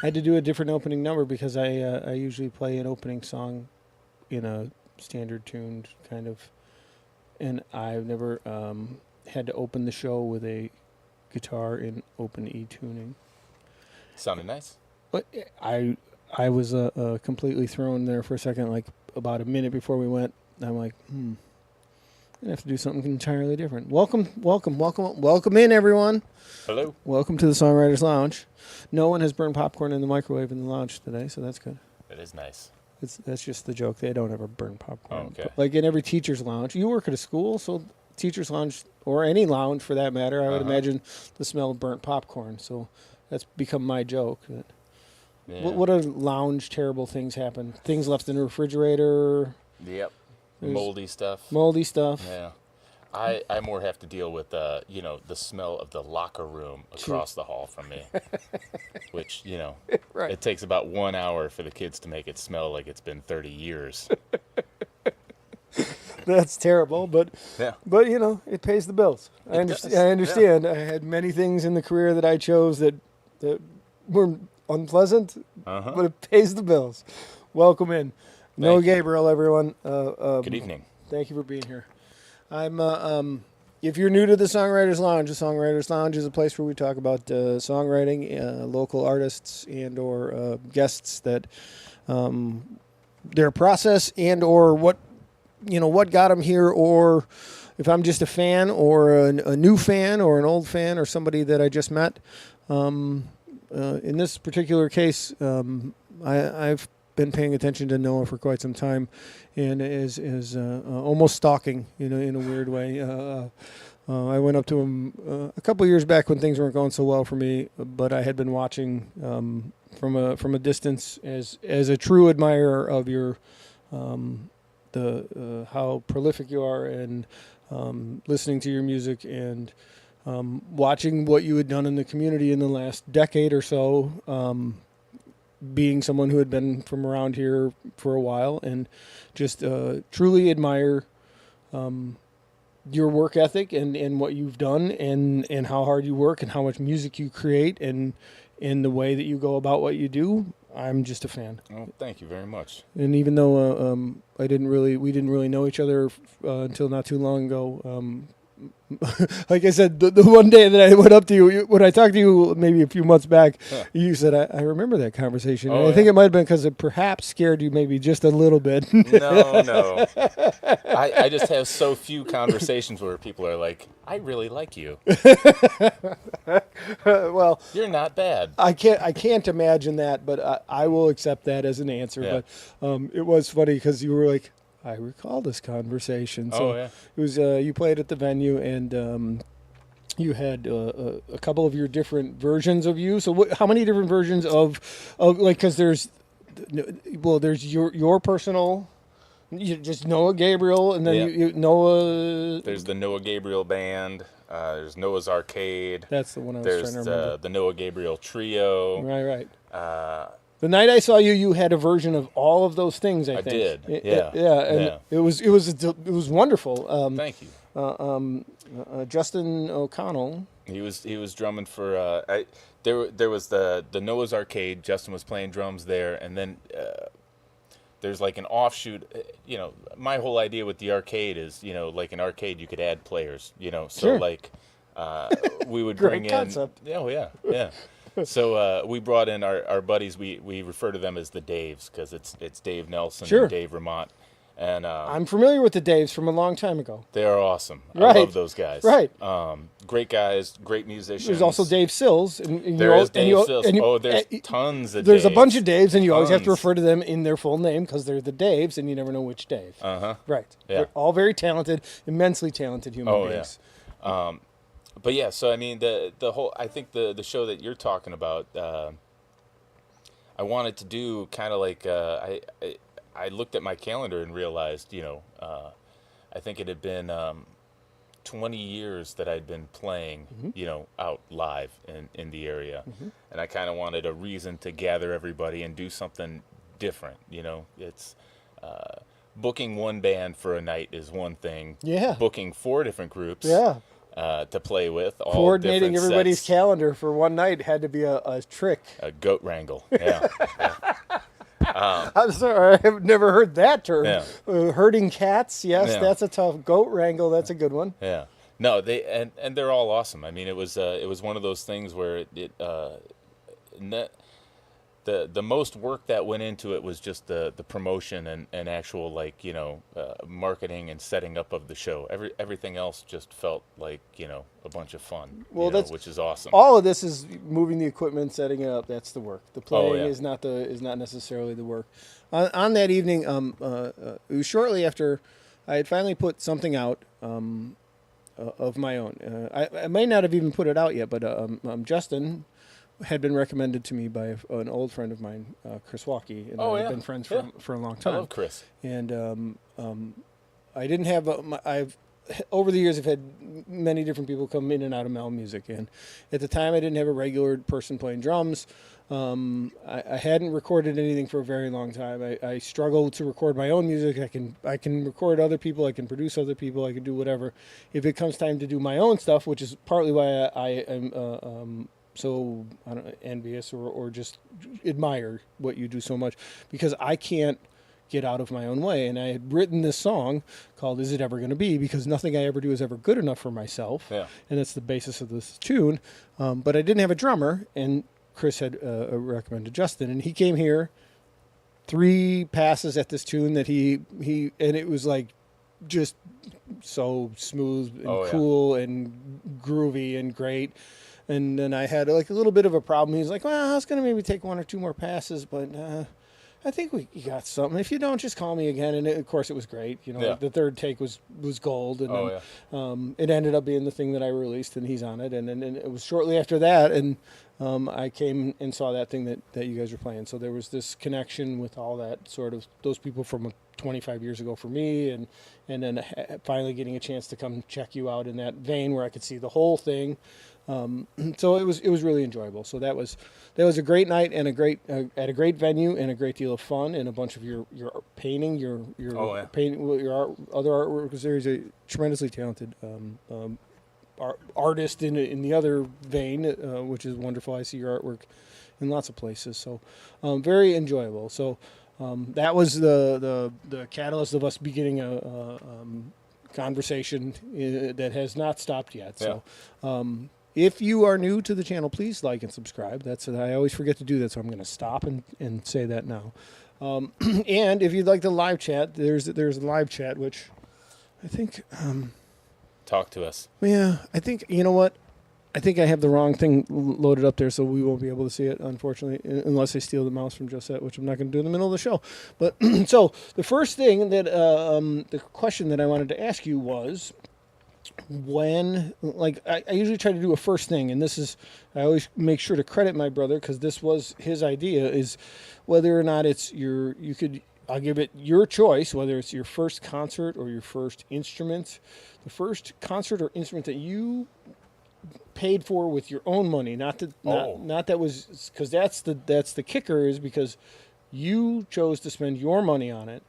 I had to do a different opening number because I usually play an opening song in a standard tuned kind of, and I've never had to open the show with a guitar in open E tuning. Sounded nice. But I was completely thrown there for a second, like about a minute before we went. I'm like, I'm gonna have to do something entirely different. Welcome in, everyone. Hello. Welcome to the Songwriters Lounge. No one has burned popcorn in the microwave in the lounge today, so that's good. That is nice. That's just the joke. They don't ever burn popcorn. Oh, okay. But like in every teacher's lounge. You work at a school, so teacher's lounge, or any lounge for that matter, I would imagine the smell of burnt popcorn. So that's become my joke. Yeah. What are lounge terrible things happen? Things left in the refrigerator. Yep. Moldy stuff. Yeah. I more have to deal with the smell of the locker room across the hall from me, which Right. It takes about 1 hour for the kids to make it smell like it's been 30 years. That's terrible, but Yeah. it pays the bills. I does, understand. I had many things in the career that I chose that were unpleasant, but it pays the bills. Welcome in. Noah Gabriel, everyone. Good evening. Thank you for being here. I'm if you're new to the Songwriters Lounge is a place where we talk about songwriting, local artists and or guests that their process and or what got them here, or if I'm just a fan or a new fan or an old fan or somebody that I just met. In this particular case, I've been paying attention to Noah for quite some time, and is almost stalking in a weird way. I went up to him a couple years back when things weren't going so well for me, but I had been watching from a distance as a true admirer of your how prolific you are, and listening to your music and watching what you had done in the community in the last decade or so. Being someone who had been from around here for a while, and just truly admire your work ethic and what you've done, and how hard you work and how much music you create, and in the way that you go about what you do. I'm just a fan. Oh, thank you very much. And even though we didn't really know each other until not too long ago. Like I said, the one day that I went up to you, when I talked to you maybe a few months back, you said, I remember that conversation. And I think it might have been because it perhaps scared you maybe just a little bit. No. I just have so few conversations where people are like, I really like you. Well, you're not bad. I can't imagine that, but I will accept that as an answer. Yeah. But it was funny because you were like, I recall this conversation. So yeah. It was you played at the venue, and you had a couple of your different versions of you. So how many different versions of like, because there's your personal, just Noah Gabriel, and then you Noah. There's the Noah Gabriel band. There's Noah's Arcade. That's the one I was There's trying to remember. the Noah Gabriel Trio. Right. The night I saw you, you had a version of all of those things. I think did. And it was wonderful. Thank you. Justin O'Connell. He was drumming for. There was the Noah's Arcade. Justin was playing drums there, and then there's like an offshoot. My whole idea with the arcade is, like an arcade, you could add players. So Sure. like we would bring Great concept. in. Oh yeah. So we brought in our buddies. We refer to them as the Daves because it's Dave Nelson Sure. and Dave Vermont. And I'm familiar with the Daves from a long time ago. they are awesome. Right. I love those guys. Right. Great guys, great musicians. There's also Dave Sills. And There is Dave Sills. There's tons of There's Daves. a bunch of Daves, and you always have to Tons. refer to them in their full name because they're the Daves, and you never know which Dave. Right. Yeah. They're all very talented, immensely talented human beings. But yeah, so I mean the whole, I think the show that you're talking about, I wanted to do kind of like I looked at my calendar and realized, I think it had been 20 years that I'd been playing, out live in the area, and I kind of wanted a reason to gather everybody and do something different. It's booking one band for a night is one thing. Yeah. Booking 4 different groups. Yeah. to play with. All Coordinating different everybody's sets. calendar for one night had to be a trick. A goat wrangle. Yeah. I'm sorry, I've never heard that term. Yeah. Herding cats, yes, Yeah. That's a tough. Goat wrangle, that's a good one. Yeah. No, and they're all awesome. I mean, it was one of those things where the most work that went into it was just the promotion and actual, like, marketing and setting up of the show. Everything else just felt like, a bunch of fun. Well, which is awesome. All of this is moving the equipment, setting it up. That's the work. The playing yeah. is not necessarily the work. On that evening, it was shortly after I had finally put something out of my own. I may not have even put it out yet, but Justin had been recommended to me by an old friend of mine, Chris Walkie, and I've been friends for a long time. I love Chris. And I didn't have I've over the years I've had many different people come in and out of MeL Muzic, and at the time I didn't have a regular person playing drums. I hadn't recorded anything for a very long time. I struggle to record my own music. I can record other people. I can produce other people. I can do whatever. If it comes time to do my own stuff, which is partly why I am so I don't know, envious or just admire what you do so much, because I can't get out of my own way. And I had written this song called "Is It Ever Gonna Be?" because nothing I ever do is ever good enough for myself. Yeah. And that's the basis of this tune. But I didn't have a drummer, and Chris had recommended Justin, and he came here 3 passes at this tune that he and it was like just so smooth and cool and groovy and great. And then I had like a little bit of a problem. He's like, well, I was going to maybe take 1 or 2 more passes, but I think you got something. If you don't, just call me again. And of course, it was great. The third take was gold. And it ended up being the thing that I released, and he's on it. And then it was shortly after that, and I came and saw that thing that you guys were playing. So there was this connection with all that sort of those people from 25 years ago for me, and then finally getting a chance to come check you out in that vein where I could see the whole thing. So it was really enjoyable. So that was a great night and at a great venue and a great deal of fun, and a bunch of your painting, your painting, your other artwork, because there's a tremendously talented artist in the other vein, which is wonderful. I see your artwork in lots of places, so very enjoyable. So that was the catalyst of us beginning a conversation that has not stopped yet. So. If you are new to the channel, please like and subscribe. I always forget to do that, so I'm going to stop and say that now. And if you'd like the live chat, there's a live chat, which I think... Talk to us. Yeah, I think, you know what? I think I have the wrong thing loaded up there, so we won't be able to see it, unfortunately, unless I steal the mouse from Josette, which I'm not going to do in the middle of the show. But so the first thing that the question that I wanted to ask you was... when, like, I usually try to do a first thing, and I always make sure to credit my brother, because this was his idea, is whether or not it's I'll give it your choice, whether it's your first concert or your first instrument, the first concert or instrument that you paid for with your own money, not that was, because that's the kicker, is because you chose to spend your money on it.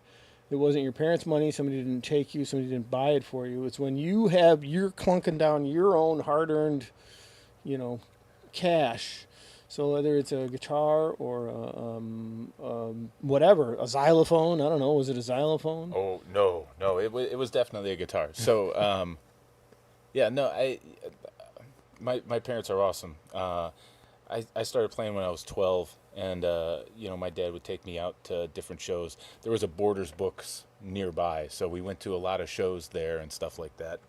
It wasn't your parents' money. Somebody didn't take you. Somebody didn't buy it for you. It's when you're clunking down your own hard-earned, cash. So whether it's a guitar or whatever, a xylophone. I don't know. Was it a xylophone? Oh no. It was definitely a guitar. So my parents are awesome. I started playing when I was 12. And, my dad would take me out to different shows. There was a Borders Books nearby, so we went to a lot of shows there and stuff like that.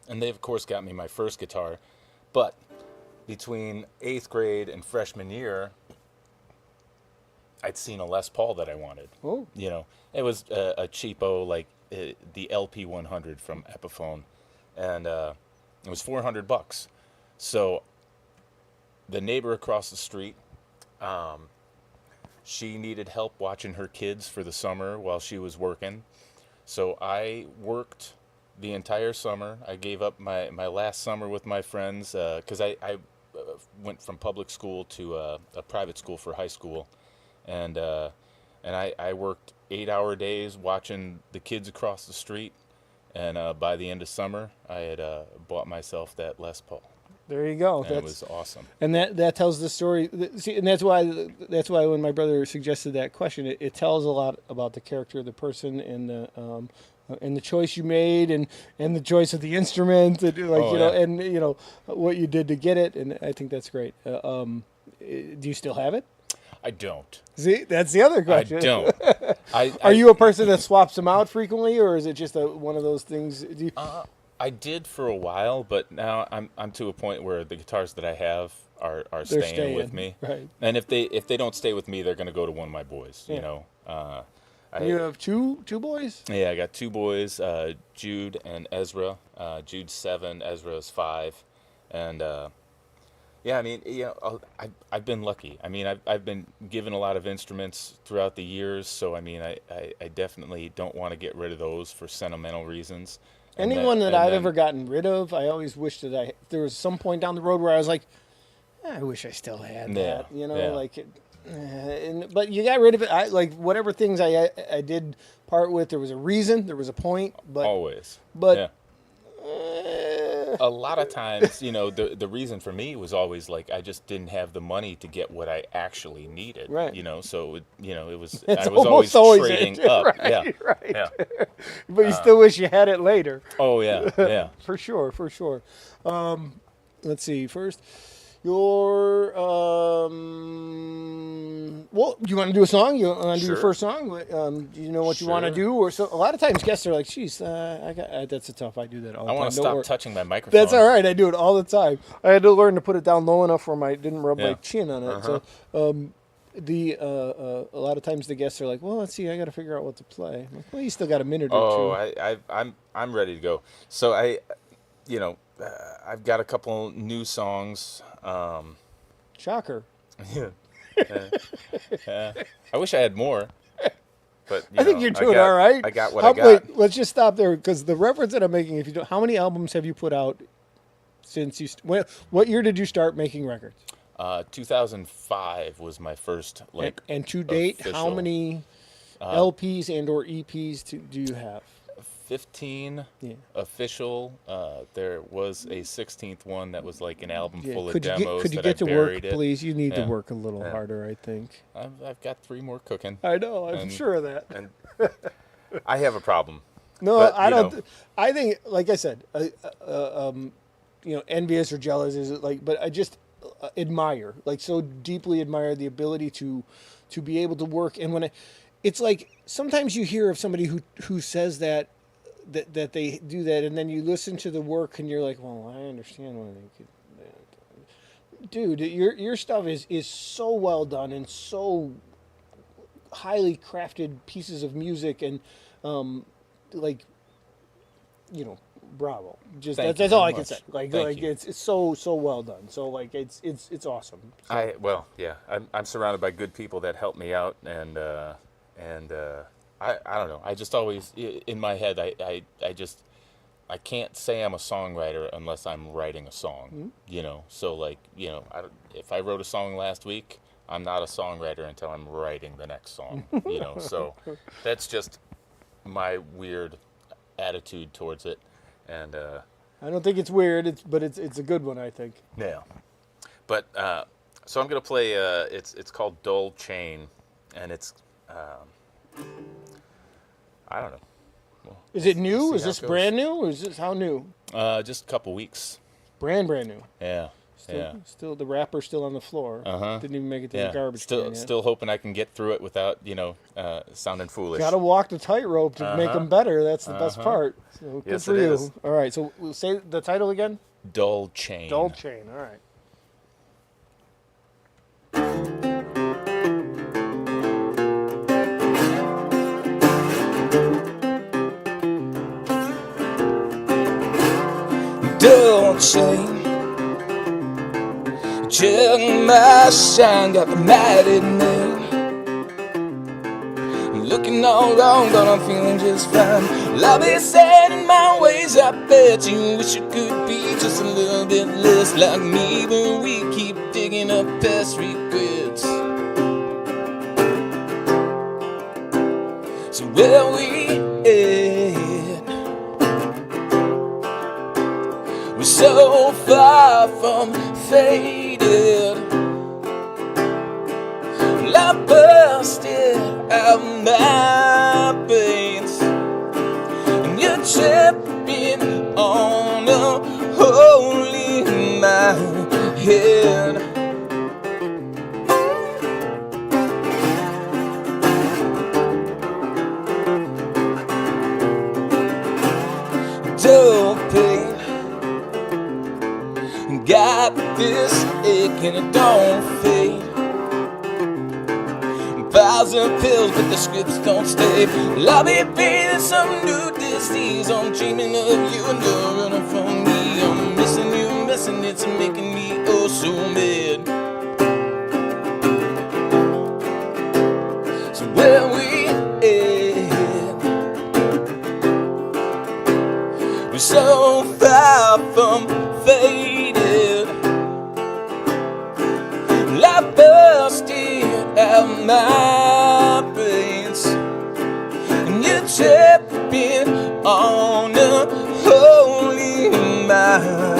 And they, of course, got me my first guitar. But between 8th grade and freshman year, I'd seen a Les Paul that I wanted. Oh. It was a cheapo, like the LP 100 from Epiphone. And it was $400. So the neighbor across the street... she needed help watching her kids for the summer while she was working. So I worked the entire summer. I gave up my last summer with my friends because I went from public school to a private school for high school. And I worked 8-hour days watching the kids across the street And by the end of summer, I had bought myself that Les Paul. There you go. And it was awesome. And that tells the story. See, and that's why when my brother suggested that question, it tells a lot about the character of the person and the choice you made and the choice of the instrument, and, and what you did to get it. And I think that's great. Do you still have it? I don't. See, that's the other question. I don't. Are you a person that swaps them out frequently, or is it just one of those things? I did for a while, but now I'm to a point where the guitars that I have are staying with me. Right. And if they don't stay with me, they're going to go to one of my boys. Yeah. You know. You have two boys? Yeah, I got two boys, Jude and Ezra. Jude's 7, Ezra's 5, and yeah, I mean, I've been lucky. I mean, I've been given a lot of instruments throughout the years, so I mean, I definitely don't want to get rid of those for sentimental reasons. Anyone that I've ever gotten rid of, I always wish that there was some point down the road where I was like, I wish I still had that, but you got rid of it. Like whatever things I did part with, there was a reason, there was a point. But always. But yeah. A lot of times, the reason for me was always like I just didn't have the money to get what I actually needed. Right. So it was it's I was always trading it. up. Right, yeah. Right. Yeah. But you still wish you had it later. Oh yeah. Yeah. For sure. Let's see. First, your well, you want to do a song? You want to do your first song? Do you know what you want to do? Or so a lot of times guests are like, "Geez, that's a tough. I do that all the time." I want to stop touching my microphone. That's all right. I do it all the time. I had to learn to put it down low enough where I didn't rub my chin on it. Uh-huh. So, a lot of times the guests are like, "Well, let's see. I got to figure out what to play." I'm like, well, you still got a minute or two. I'm ready to go. So I've got a couple new songs. Shocker. Yeah. I wish I had more, but I think you're doing all right. I got what I got. Wait, let's just stop there because the reference that I'm making. If you don't, how many albums have you put out since you? What year did you start making records? 2005 was my first And to date, official. How many LPs and or EPs do you have? 15 official. There was a 16th one that was like an album full of demos. Could you get to work, please? You need to work a little harder, I think. I've got 3 more cooking. I know. I'm sure of that. And I have a problem. No, but, I don't. I think, like I said, envious or jealous is like, but I just admire, like, so deeply admire the ability to be able to work. And it's like sometimes you hear of somebody who says that they do that, and then you listen to the work and you're like, well, I understand why they could. Dude, your stuff is so well done and so highly crafted pieces of music, and bravo. Just that's all I can say. Like it's so well done. So like it's awesome. So. I'm surrounded by good people that help me out, and I don't know. I just always, in my head, I can't say I'm a songwriter unless I'm writing a song, So if I wrote a song last week, I'm not a songwriter until I'm writing the next song, So that's just my weird attitude towards it, and I don't think it's weird. But it's a good one, I think. Yeah, but so I'm gonna play. It's called Dull Chain, and it's. I don't know. Well, is it new? Is this brand new? Or is this how new? Just a couple weeks. Brand new. Yeah. Still the wrapper's still on the floor. Didn't even make it to the garbage can yet. Still hoping I can get through it without sounding foolish. Got to walk the tightrope to make them better. That's the best part. So good for you. Is. All right. So we'll say the title again. Dull Chain. Dull Chain. All right. Dull chain, check my shine, got the matted name. Looking all wrong, but I'm feeling just fine. Well, I'll be sad in my ways, I bet you wish you could be just a little bit less like me, but we keep digging up past regrets. So where we at? so far from faded. I busted out my veins, and you're tripping on a hole in my head. Dull pain, got this ache and it don't fade. Piles of pills, but the scripts don't stay. Well, I'll be feeling some new disease. I'm dreaming of you and you're running from me. I'm missing you, missing it's making me oh so mad. So where we at? We're so far from faded. I busted out my brains, and you're tripping on a hole in my head.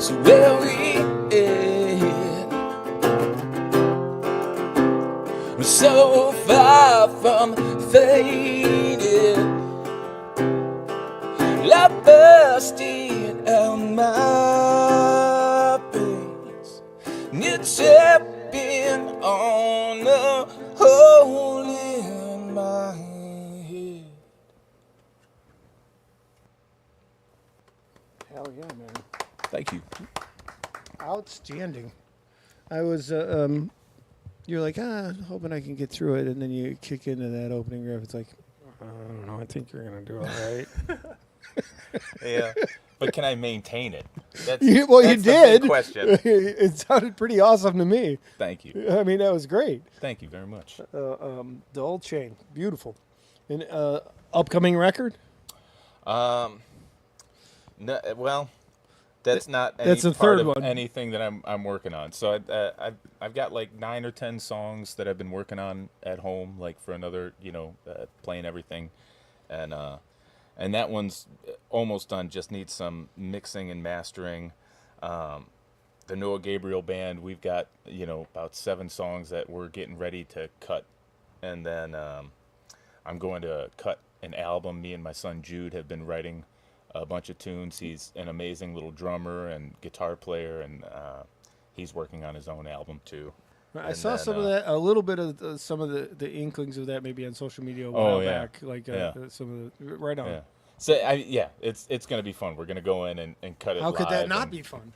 So where we at? We're so far from faded. I busted out my face. You're tapping on a hole in my head. Hell yeah, man. Thank you. Outstanding. I was, you're like, hoping I can get through it, and then you kick into that opening riff. It's like, I don't know, I think you're going to do all right. Yeah. But can I maintain it? That's, You that's the did. big question. It sounded pretty awesome to me. Thank you. I mean, that was great. Thank you very much. The old chain. Beautiful. And upcoming record? No, well, that's not any That's the part third of one. anything that I'm working on. So I've got like 9 or 10 songs that I've been working on at home, like for another, playing everything, and that one's almost done. Just needs some mixing and mastering. The Noah Gabriel band, we've got about 7 songs that we're getting ready to cut, and then I'm going to cut an album. Me and my son Jude have been writing a bunch of tunes. He's an amazing little drummer and guitar player, and he's working on his own album too. I saw some of that, a little bit of some of the inklings of that maybe on social media a while back. Like some of the right on. Yeah. So it's gonna be fun. We're gonna go in and cut it. How could that not and, be fun?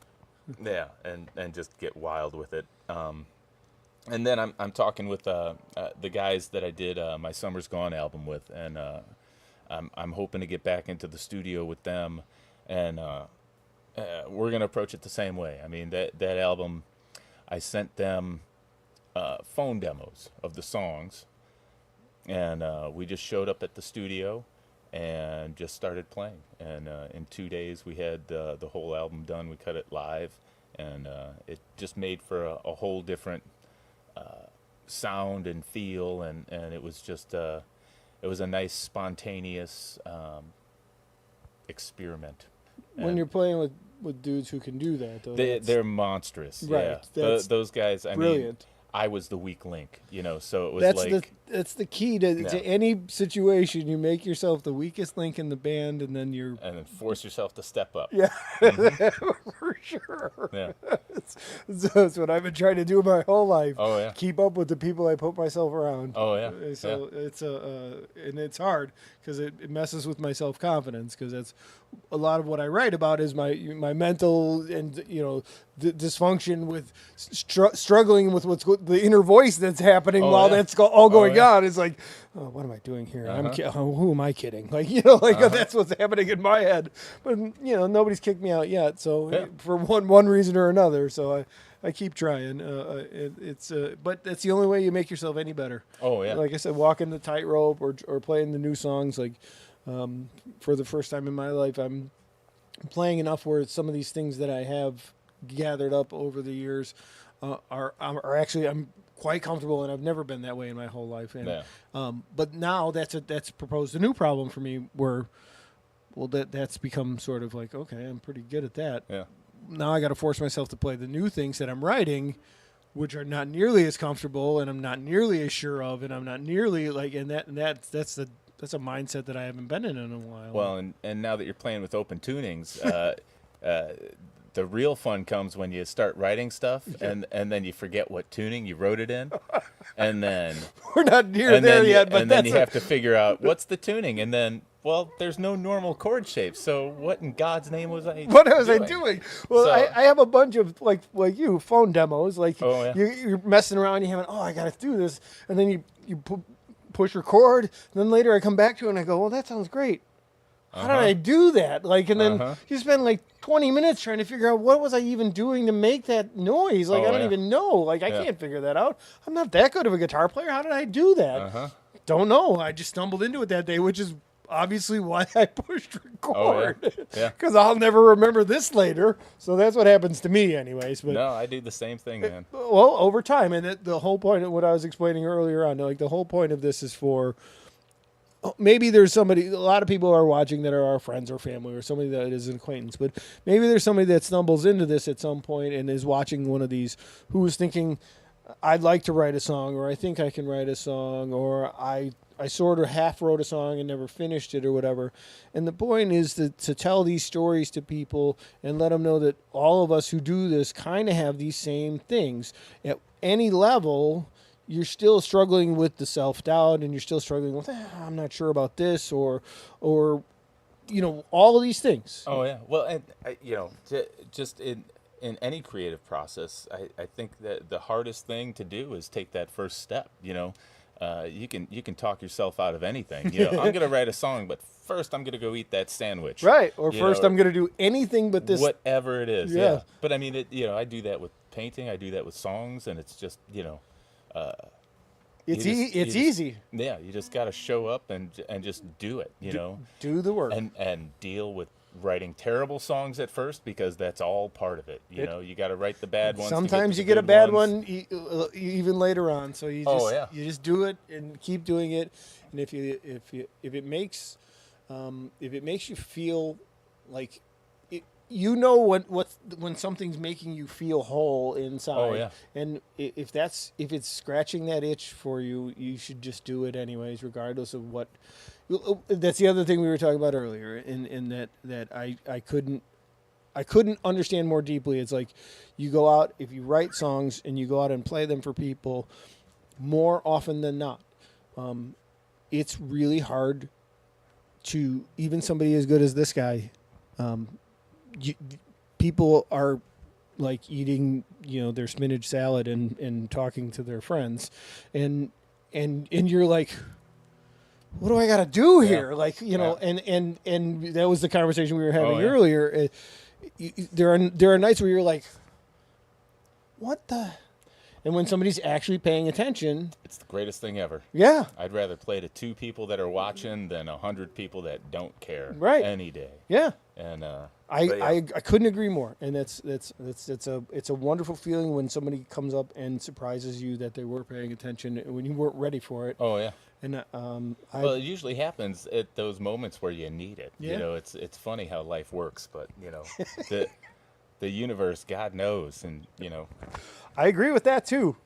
Yeah, and just get wild with it. And then I'm talking with the guys that I did my Summer's Gone album with, and I'm hoping to get back into the studio with them, and we're gonna approach it the same way. I mean, that album, I sent them phone demos of the songs, and we just showed up at the studio and just started playing. And in 2 days, we had the whole album done. We cut it live, and it just made for a whole different sound and feel, and it was just it was a nice spontaneous experiment. When And you're playing with dudes who can do that, though, they're monstrous. Right, Yeah, that's those guys. I mean, brilliant. I was the weak link, so it was That's like That's the key to any situation. You make yourself the weakest link in the band, and then force yourself to step up. Yeah, for sure. Yeah. That's what I've been trying to do my whole life. Oh yeah. Keep up with the people I put myself around. Oh yeah. So it's and it's hard because it messes with my self-confidence, because that's a lot of what I write about is my mental and dysfunction with struggling with the inner voice that's happening while that's all going on. It's like, oh, what am I doing here? Who am I kidding? Like, that's what's happening in my head. But nobody's kicked me out yet. So for one reason or another. So I keep trying. But that's the only way you make yourself any better. Oh yeah. Like I said, walking the tightrope or playing the new songs. Like for the first time in my life, I'm playing enough where some of these things that I have gathered up over the years are actually I'm quite comfortable, and I've never been that way in my whole life. And but now that's proposed a new problem for me where, well, that's become sort of like, okay, I'm pretty good at that. Yeah. Now I got to force myself to play the new things that I'm writing, which are not nearly as comfortable, and I'm not nearly as sure of, and I'm not nearly like, that's a mindset that I haven't been in a while. Well, and now that you're playing with open tunings, the real fun comes when you start writing stuff, and then you forget what tuning you wrote it in, and then we're not near there yet. But then you have to figure out what's the tuning, and then. Well, there's no normal chord shape, so what in God's name was I doing? Well, I have a bunch of, like you, phone demos. Like, you're messing around, you have I got to do this. And then you push record. And then later I come back to it and I go, well, that sounds great. How did I do that? Like, and then you spend like 20 minutes trying to figure out what was I even doing to make that noise. Like, I don't even know. Like, I can't figure that out. I'm not that good of a guitar player. How did I do that? Don't know. I just stumbled into it that day, which is obviously why I pushed record, because I'll never remember this later. So that's what happens to me anyways. But no, I do the same thing, man. Well, over time. And the whole point of what I was explaining earlier on, like the whole point of this is for, maybe there's somebody, a lot of people are watching that are our friends or family or somebody that is an acquaintance, but maybe there's somebody that stumbles into this at some point and is watching one of these who is thinking, I'd like to write a song, or I think I can write a song, or I sort of half wrote a song and never finished it or whatever. And the point is to tell these stories to people and let them know that all of us who do this kind of have these same things. At any level, you're still struggling with the self-doubt, and you're still struggling with, I'm not sure about this, or all of these things. Oh, yeah. Well, and, just in any creative process, I think that the hardest thing to do is take that first step, You can talk yourself out of anything. I'm going to write a song, but first I'm going to go eat that sandwich. Right. Or first I'm going to do anything but this. Whatever it is. Yeah. But I mean, I do that with painting. I do that with songs, and it's just, it's easy. Yeah. You just got to show up and just do it, Do the work. And deal with writing terrible songs at first, because that's all part of it. You got to write the bad ones. Sometimes you get a bad one even later on. So you just do it and keep doing it. And if it makes you feel like when something's making you feel whole inside. Oh yeah. And if it's scratching that itch for you, you should just do it anyways, regardless of what. That's the other thing we were talking about earlier, in that I couldn't understand more deeply. It's like you go out, if you write songs and you go out and play them for people, more often than not, it's really hard to, even somebody as good as this guy, people are like eating their spinach salad and talking to their friends, and you're like, what do I got to do here? Like, and that was the conversation we were having earlier. There are nights where you're like, what the? And when somebody's actually paying attention, it's the greatest thing ever. Yeah. I'd rather play to 2 people that are watching than 100 people that don't care. Right. Any day. Yeah. And I couldn't agree more. And it's a wonderful feeling when somebody comes up and surprises you that they were paying attention when you weren't ready for it. Oh yeah. And well, it usually happens at those moments where you need it. Yeah. It's funny how life works, but the universe, God knows, and I agree with that too.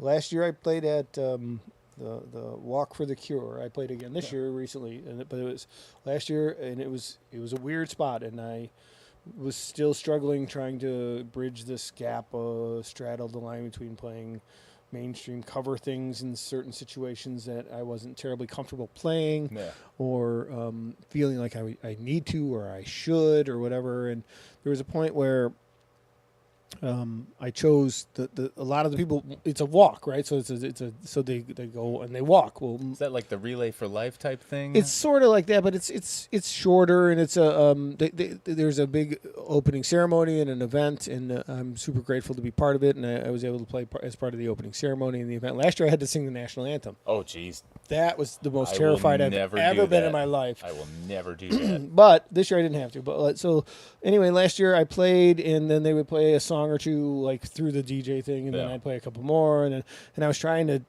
last year I played at the Walk for the Cure. I played again this year recently, but it was last year, and it was a weird spot, and I was still struggling trying to bridge this gap, straddle the line between playing mainstream cover things in certain situations that I wasn't terribly comfortable playing, or feeling like I need to or I should or whatever. And there was a point where I chose a lot of the people. It's a walk, right? So so they go and they walk. Well, Is that like the Relay for Life type thing? it's sort of like that, but it's shorter, and it's a there's a big opening ceremony and an event, and I'm super grateful to be part of it. And I was able to play as part of the opening ceremony and the event. Last year, I had to sing the national anthem. Oh, geez. That was the most terrified I've ever been in my life. I will never do that. But this year I didn't have to. But so anyway, last year I played, and then they would play a song or two like through the DJ thing, and then I'd play a couple more, and I was trying to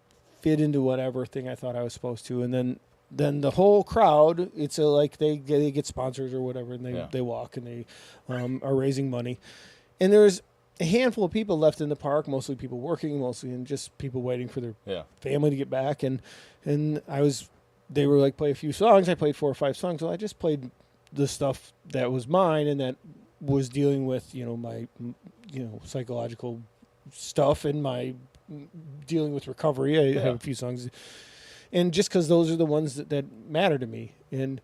fit into whatever thing I thought I was supposed to, and then the whole crowd, it's like they get sponsors or whatever, and they walk and they are raising money, and there's a handful of people left in the park, mostly people working, mostly and just people waiting for their family to get back, and they were like, play a few songs. I played 4 or 5 songs. So I just played the stuff that was mine and that was dealing with, my, psychological stuff and my dealing with recovery. I have a few songs. And just because those are the ones that matter to me. And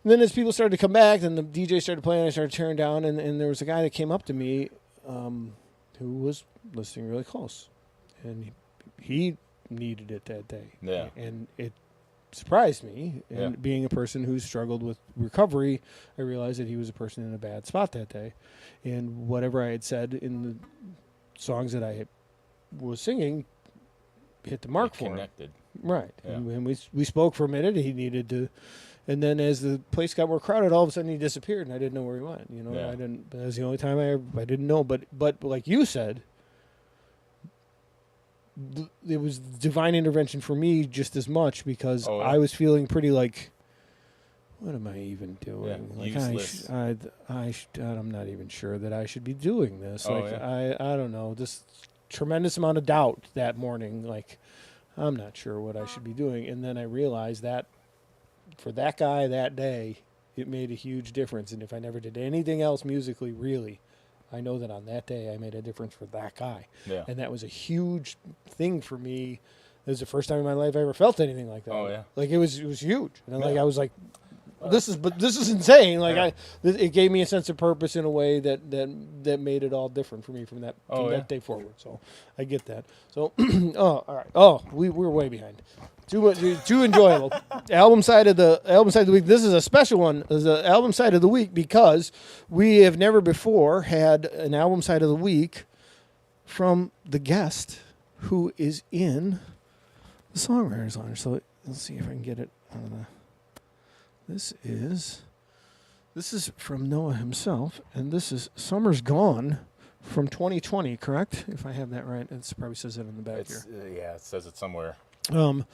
then as people started to come back, then the DJ started playing, I started tearing down, and there was a guy that came up to me who was listening really close. And he needed it that day. Yeah. And it surprised me. And being a person who struggled with recovery, I realized that he was a person in a bad spot that day. And whatever I had said in the songs that I was singing hit the mark for him. Right. Yeah. And we spoke for a minute. He needed to. And then as the place got more crowded, all of a sudden he disappeared, and I didn't know where he went. I didn't. That was the only time I didn't know. But like you said, it was divine intervention for me just as much, because I was feeling pretty like, what am I even doing? Like useless. I'm not even sure that I should be doing this. I don't know. This tremendous amount of doubt that morning. Like, I'm not sure what I should be doing. And then I realized that for that guy that day, it made a huge difference. And if I never did anything else musically, really, I know that on that day I made a difference for that guy. Yeah. And that was a huge thing for me. It was the first time in my life I ever felt anything like that. Oh yeah. Like it was huge. And I was like, this is insane. Like it gave me a sense of purpose in a way that made it all different for me from that day forward. So I get that. So all right. We're way behind. Too enjoyable. Album side of the week. This is a special one. This is an album side of the week because we have never before had an album side of the week from the guest who is in the Songwriters Lounge. So let's see if I can get it on the. This is from Noah himself, and this is Summer's Gone from 2020, correct? If I have that right. It probably says it on the back here. It says it somewhere. I'm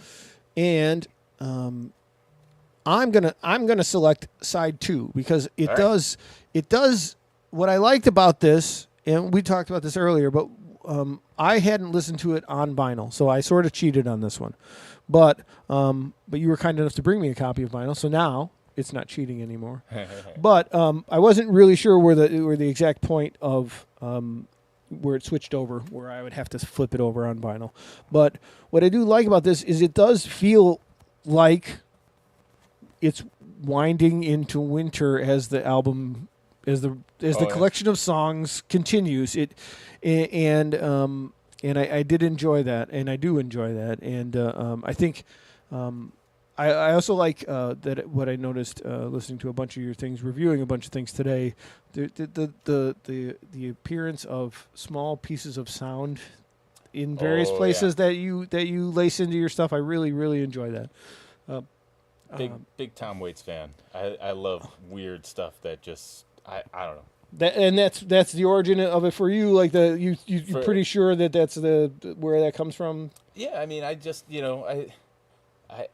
gonna select side 2 because it does what I liked about this, and we talked about this earlier, but I hadn't listened to it on vinyl, so I sort of cheated on this one. But you were kind enough to bring me a copy of vinyl, so now it's not cheating anymore. But I wasn't really sure where the exact point of where it switched over, where I would have to flip it over on vinyl. But what I do like about this is it does feel like it's winding into winter as the album, as the collection of songs continues. I did enjoy that, and I do enjoy that, and I think I also like that what I noticed listening to a bunch of your things, reviewing a bunch of things today, the appearance of small pieces of sound in various places that you lace into your stuff. I really, really enjoy that. Big Tom Waits fan. I love weird stuff that just I don't know. That's the origin of it for you. Like you're pretty sure that's where that comes from. Yeah, I mean, I just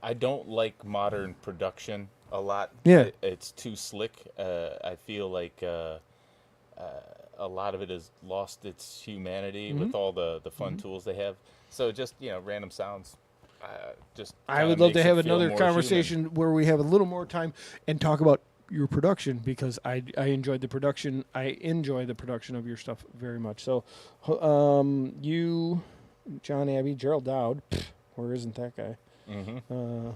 I don't like modern production a lot. Yeah, it's too slick. I feel like a lot of it has lost its humanity with all the fun tools they have. So just random sounds. Just I kinda would love makes to it have feel another more conversation human. where we have a little more time and talk about your production, because I enjoyed the production. I enjoy the production of your stuff very much. So, you, John Abbey, Gerald Dowd, where isn't that guy? Mm-hmm.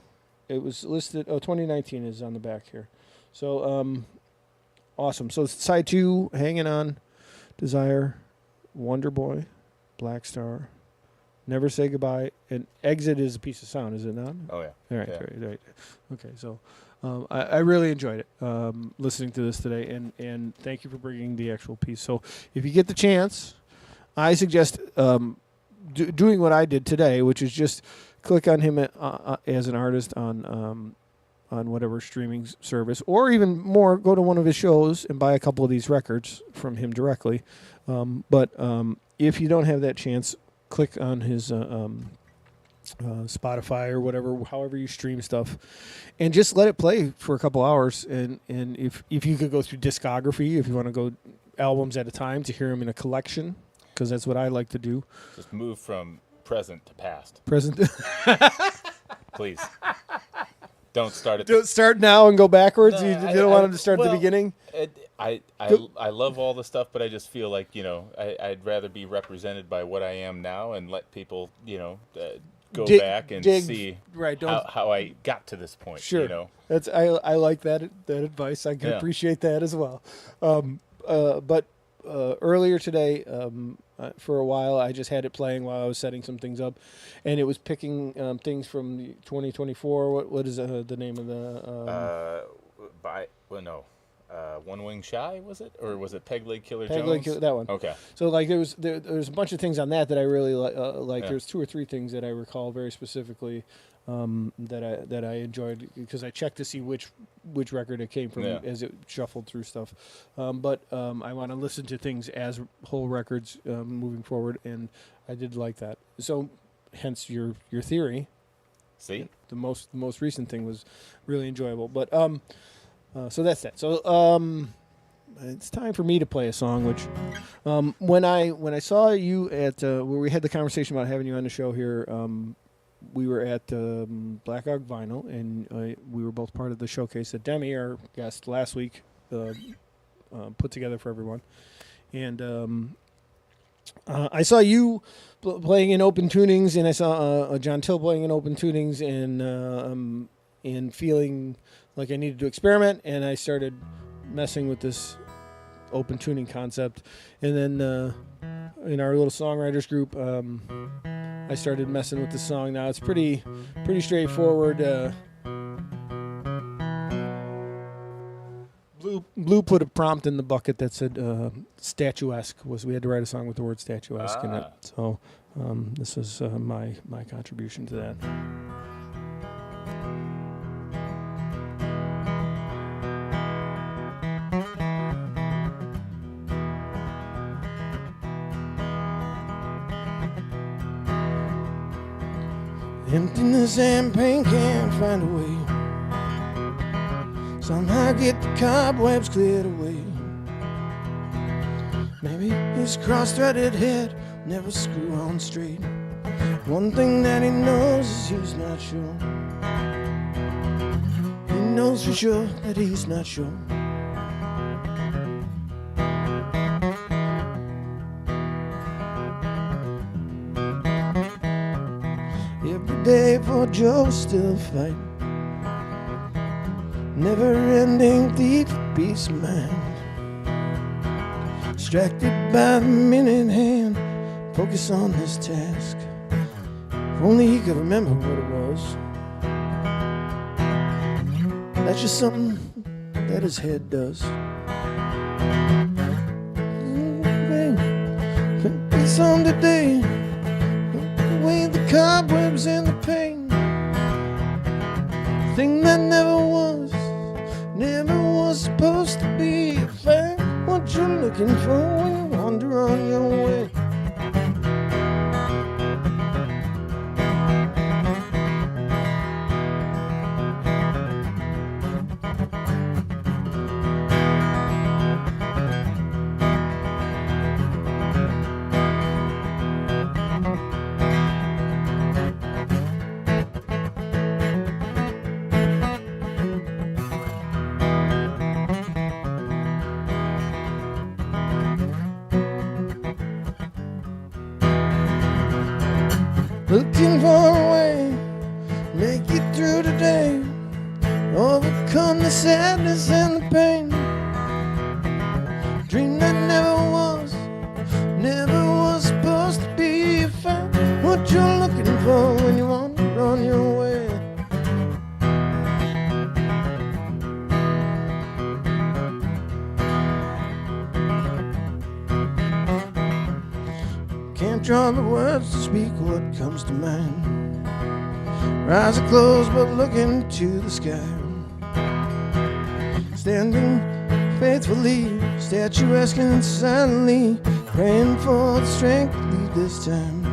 It was listed. Oh, 2019 is on the back here. So, awesome. So side 2, Hanging On, Desire, Wonder Boy, Black Star, Never Say Goodbye, and Exit is a piece of sound, is it not? Oh yeah. All right, Yeah. right. Okay, so I really enjoyed it listening to this today, and thank you for bringing the actual piece. So if you get the chance, I suggest doing what I did today, which is just click on him as an artist on whatever streaming service, or even more, go to one of his shows and buy a couple of these records from him directly. But if you don't have that chance, click on his Spotify or whatever, however you stream stuff, and just let it play for a couple hours. And if you could go through discography, if you want to go albums at a time to hear them in a collection, because that's what I like to do. Just move from present to past, Present. please. Don't start at Don't start now and go backwards. No, You don't want them to start at the well, beginning. I love all the stuff, but I just feel like I'd rather be represented by what I am now and let people go back and see right, how I got to this point. Sure. That's I like that advice. I can appreciate that as well. But earlier today, for a while, I just had it playing while I was setting some things up, and it was picking things from 2024. What is the name of the? One Wing Shy, was it, or was it Peg Leg Killer Peg Jones? Leg Killer, that one. Okay. So like there was a bunch of things on that I really like. Yeah. There's 2 or 3 things that I recall very specifically that I enjoyed, because I checked to see which record it came from as it shuffled through stuff. But I want to listen to things as whole records moving forward, and I did like that. So hence your theory. See, the most recent thing was really enjoyable. But so that's that. So it's time for me to play a song. Which when I saw you at where we had the conversation about having you on the show here. We were at Black Hog Vinyl, and we were both part of the showcase that Demi, our guest last week, put together for everyone. And I saw you playing in open tunings, and I saw John Till playing in open tunings, and feeling like I needed to experiment, and I started messing with this open tuning concept. And then in our little songwriters group, I started messing with the song. Now it's pretty straightforward. Blue put a prompt in the bucket that said statuesque. We had to write a song with the word statuesque in it. So this is my contribution to that. Emptiness and pain can't find a way. Somehow get the cobwebs cleared away. Maybe his cross-threaded head never screw on straight. One thing that he knows is he's not sure. He knows for sure that he's not sure. Every day for Joe still fight. Never-ending thief of peace of mind. Distracted by the minute hand. Focus on this task. If only he could remember what it was. That's just something that his head does. It's on today. Away the cobwebs and the pain. Thing that never was supposed to be. Find what you're looking for when you wander on your way. looking for a way, make it through today, overcome the sadness and the pain. Dream that never was supposed to be found. What you're looking for when you want to run your way. Can't draw the words to speak what comes to mind. Eyes are closed but looking to the sky. Standing faithfully, statuesque and silently, praying for the strength to lead this time.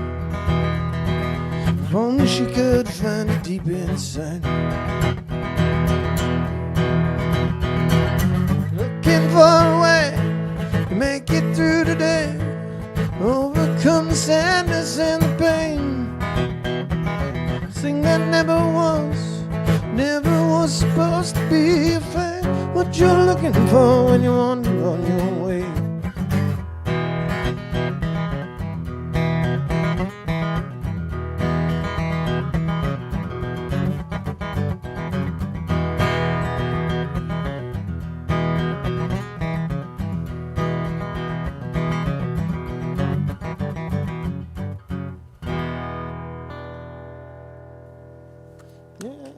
If only she could find it deep inside. Looking for a way to make it through today, overcome the sadness and the pain. Thing that never was supposed to be a fact. What you're looking for when you want to run your way.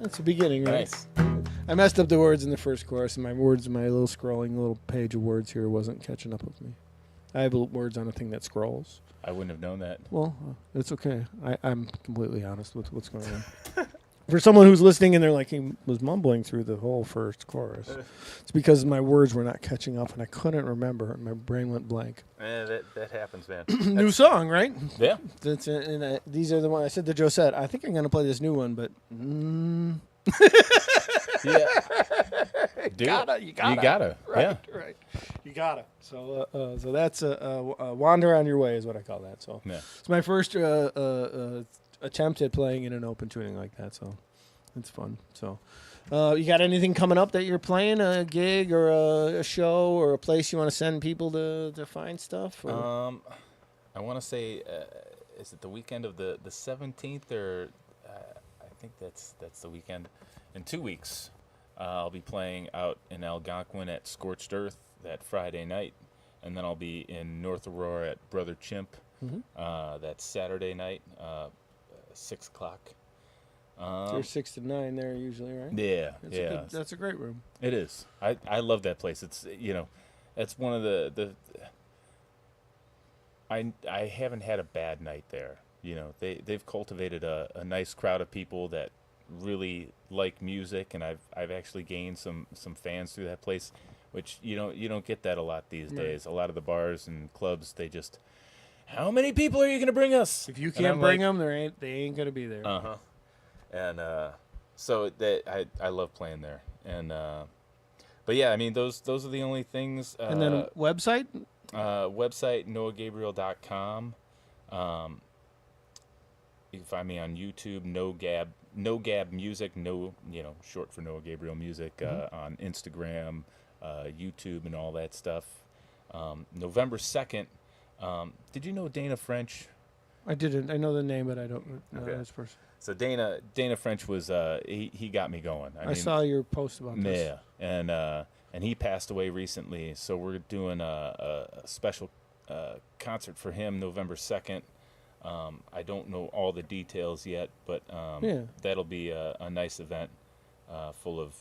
That's the beginning, right? Nice. I messed up the words in the first chorus, and my little scrolling little page of words here wasn't catching up with me. I have words on a thing that scrolls. I wouldn't have known that. Well, it's okay. I'm completely honest with what's going on. For someone who's listening and they're like, he was mumbling through the whole first chorus, it's because my words were not catching up, and I couldn't remember, and my brain went blank. That happens, man. New song, right? Yeah. These are the ones I said to Josette. I think I'm going to play this new one, but Yeah. You gotta. Right, Yeah. right. You gotta. So that's wander on your way is what I call that. So Yeah. it's my first attempt at playing in an open tuning like that. So it's fun. So you got anything coming up that you're playing? A gig or a show or a place you want to send people to find stuff? Or? I want to say, is it the weekend of the 17th or I think that's the weekend. In 2 weeks, I'll be playing out in Algonquin at Scorched Earth that Friday night, and then I'll be in North Aurora at Brother Chimp that Saturday night, 6 o'clock. You're 6 to 9 there usually, right? Yeah, That's a great room. It is. I love that place. It's that's one of the. I haven't had a bad night there. They've cultivated a nice crowd of people that really like music, and I've actually gained some fans through that place, which you don't get that a lot these days. A lot of the bars and clubs, they just, how many people are you gonna bring us? If you can't bring them, they ain't gonna be there. And so that I love playing there, and but yeah, I mean those are the only things. And then website noahgabriel.com. You can find me on YouTube, No Gab Music, short for Noah Gabriel Music, on Instagram, YouTube, and all that stuff. November 2nd, did you know Dana French? I didn't. I know the name, but I don't know this person. So Dana French was he got me going. I mean, saw your post about this. Yeah, and he passed away recently. So we're doing a special concert for him November 2nd. I don't know all the details yet, but that'll be a nice event full of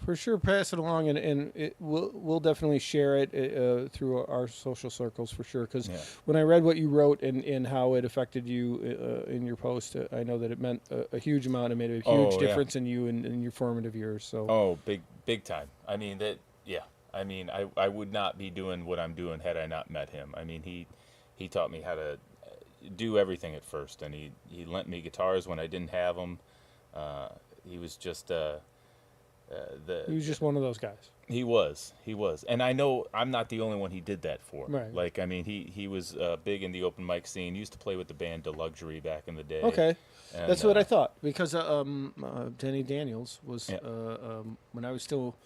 For sure, pass it along, and we'll definitely share it through our social circles for sure. Because when I read what you wrote and how it affected you in your post, I know that it meant a huge amount. It made a huge difference in you in your formative years. So big time. I mean that. Yeah. I mean I would not be doing what I'm doing had I not met him. I mean he taught me how to do everything at first, and he lent me guitars when I didn't have them. He was just he was just one of those guys. He was, and I know I'm not the only one he did that for. Right. Like, I mean, he was big in the open mic scene. He used to play with the band Deluxury back in the day. Okay, and, that's what I thought, because Denny Daniels was when I was still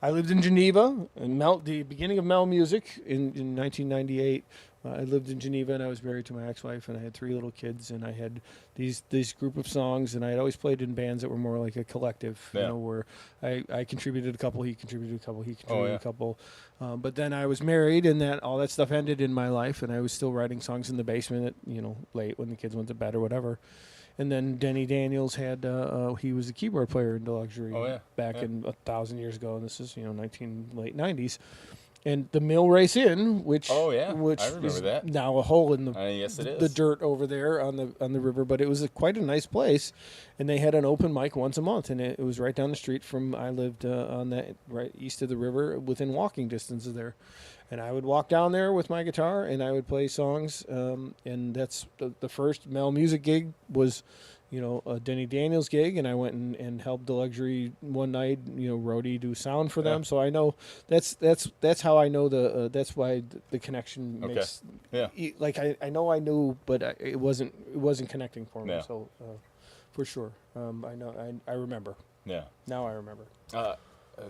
I lived in Geneva, and the beginning of MeL Muzic in 1998. I lived in Geneva, and I was married to my ex-wife, and I had 3 little kids, and I had these group of songs, and I had always played in bands that were more like a collective, Yeah. where I contributed a couple, he contributed a couple, he contributed yeah. a couple. But then I was married, and all that stuff ended in my life, and I was still writing songs in the basement at, late when the kids went to bed or whatever. And then Denny Daniels had, he was a keyboard player in Luxury back in 1,000 years ago, and this is, late 90s. And the Mill Race Inn, which I remember is that. now a hole in the Yes, it is. the dirt over there on the river, but it was quite a nice place, and they had an open mic once a month, and it was right down the street from I lived on that right east of the river, within walking distance of there, and I would walk down there with my guitar and I would play songs, and that's the first MeL Muzic gig was. A Denny Daniels gig, and I went and helped the Luxury one night, roadie do sound for them. So I know that's how I know that's why the connection makes. Yeah. Like I know I knew, but it wasn't connecting for me. Yeah. So for sure, I know I remember. Yeah. Now I remember.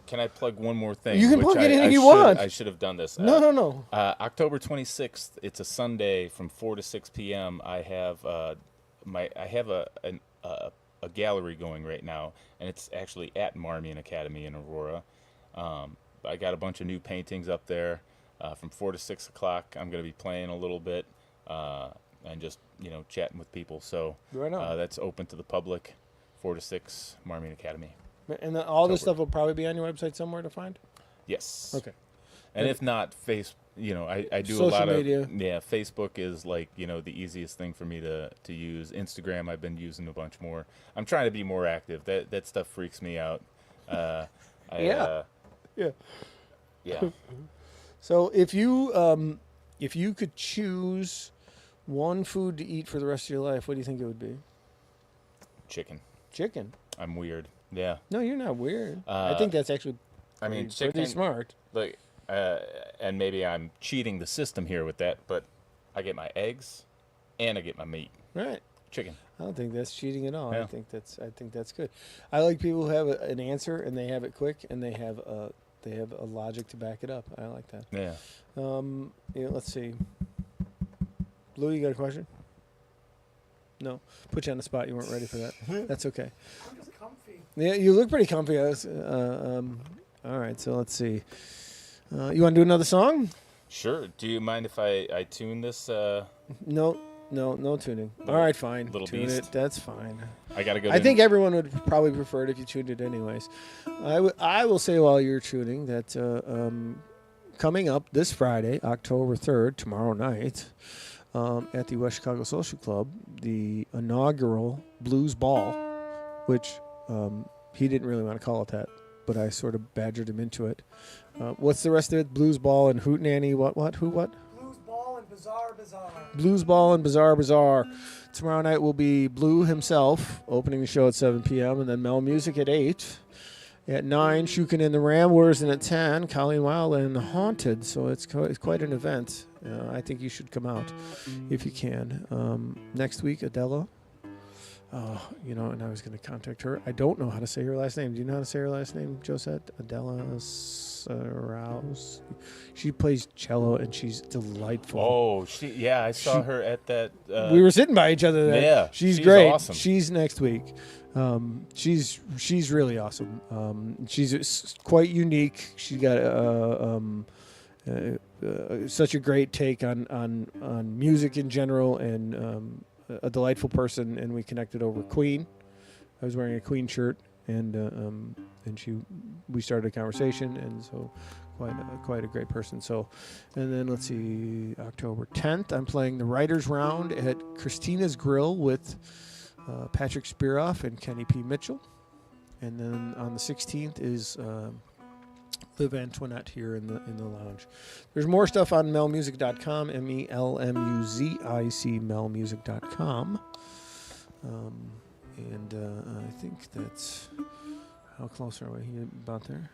Can I plug one more thing? You can plug anything you should, want. I should have done this. No. October 26th. It's a Sunday from 4 to 6 p.m. I have a gallery going right now, and it's actually at Marmion Academy in Aurora. I got a bunch of new paintings up there. From 4 to 6 o'clock, I'm going to be playing a little bit and just chatting with people. So Right on. that's open to the public. 4 to 6, Marmion Academy. And then all this stuff will probably be on your website somewhere to find. Yes. Okay. And if not, I do Social a lot media. of Facebook is like the easiest thing for me to use. Instagram I've been using a bunch more. I'm trying to be more active. That stuff freaks me out. Yeah. Yeah. So if you could choose one food to eat for the rest of your life, what do you think it would be? Chicken. Chicken. I'm weird. Yeah. No, you're not weird. I think that's actually chicken. pretty smart. Like, and maybe I'm cheating the system here with that, but I get my eggs, and I get my meat. Right. Chicken. I don't think that's cheating at all. Yeah. I think that's good. I like people who have an answer and they have it quick and they have a logic to back it up. I like that. Yeah. Let's see. Blue, you got a question? No. Put you on the spot. You weren't ready for that. That's okay. I'm just comfy. Yeah, you look pretty comfy. All right, so let's see. You want to do another song? Sure. Do you mind if I tune this? No tuning. All right, fine. Little Tune beast. it. That's fine. I gotta go. I think everyone would probably prefer it if you tuned it anyways. I will say while you're tuning that coming up this Friday, October 3rd, tomorrow night, at the West Chicago Social Club, the inaugural Blues Ball, which he didn't really want to call it that, but I sort of badgered him into it. What's the rest of it? Blues Ball and Hootenanny, who, what? Blues Ball and Bizarre Bazaar. Blues Ball and Bizarre Bazaar. Tomorrow night will be Blue himself opening the show at 7 p.m. and then MeL Muzic at 8. At 9, Shukin and the Ramblers, and at 10, Colleen Wilde and Haunted. So it's quite an event. I think you should come out if you can. Next week, Adela. And I was going to contact her. I don't know how to say her last name. Do you know how to say her last name, Josette? Adela Rouse. She plays cello, and she's delightful. Oh, I saw her at that. We were sitting by each other. Yeah, she's great. Awesome. She's next week. She's really awesome. She's quite unique. She's got such a great take on music in general, and a delightful person. And we connected over Queen. I was wearing a Queen shirt, and we started a conversation, and so quite a great person. So, and then let's see, October 10th, I'm playing the Writers Round at Christina's Grill with Patrick Spearoff and Kenny P. Mitchell. And then on the 16th is Live Antoinette here in the lounge. There's more stuff on melmusic.com, MELMUZIC, melmusic.com. I think that's, how close are we? About there?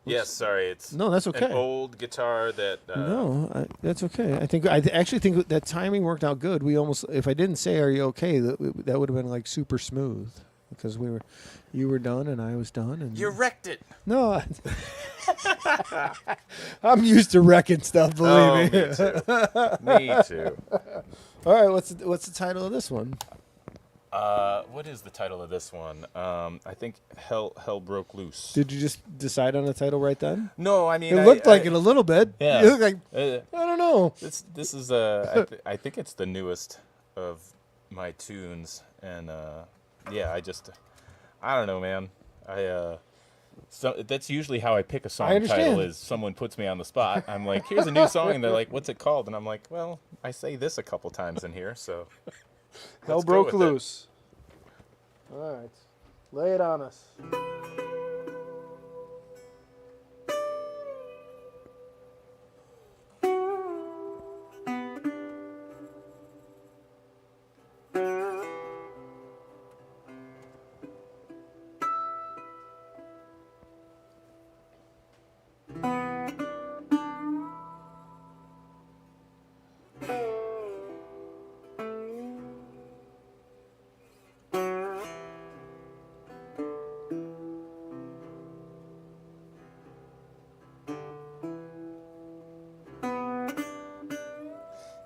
Yes, sorry, it's no, that's okay. An old guitar that. That's okay. I actually think that timing worked out good. We almost, if I didn't say, "Are you okay?" that would have been like super smooth. because you were done and I was done, and You wrecked it. no, I'm used to wrecking stuff. Believe me. Me too. Me too. All right, what's the title of this one? What is the title of this one? I think Hell Broke Loose. Did you just decide on a title right then? No, I mean It looked like it a little bit. Yeah. You look like I don't know. This is I think it's the newest of my tunes, and yeah, I don't know, man. So that's usually how I pick a song title, is someone puts me on the spot. I'm like, here's a new song, and they're like, what's it called? And I'm like, well, I say this a couple times in here, so Hell let's go broke with it. loose. All right, lay it on us.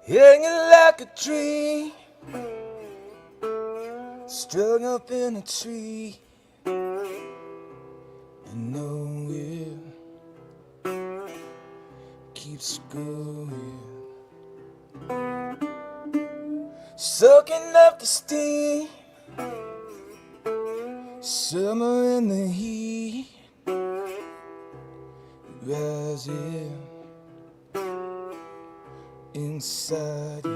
Hanging like a tree, strung up in a tree, and nowhere keeps going, soaking up the steam, summer in the heat, rising inside you.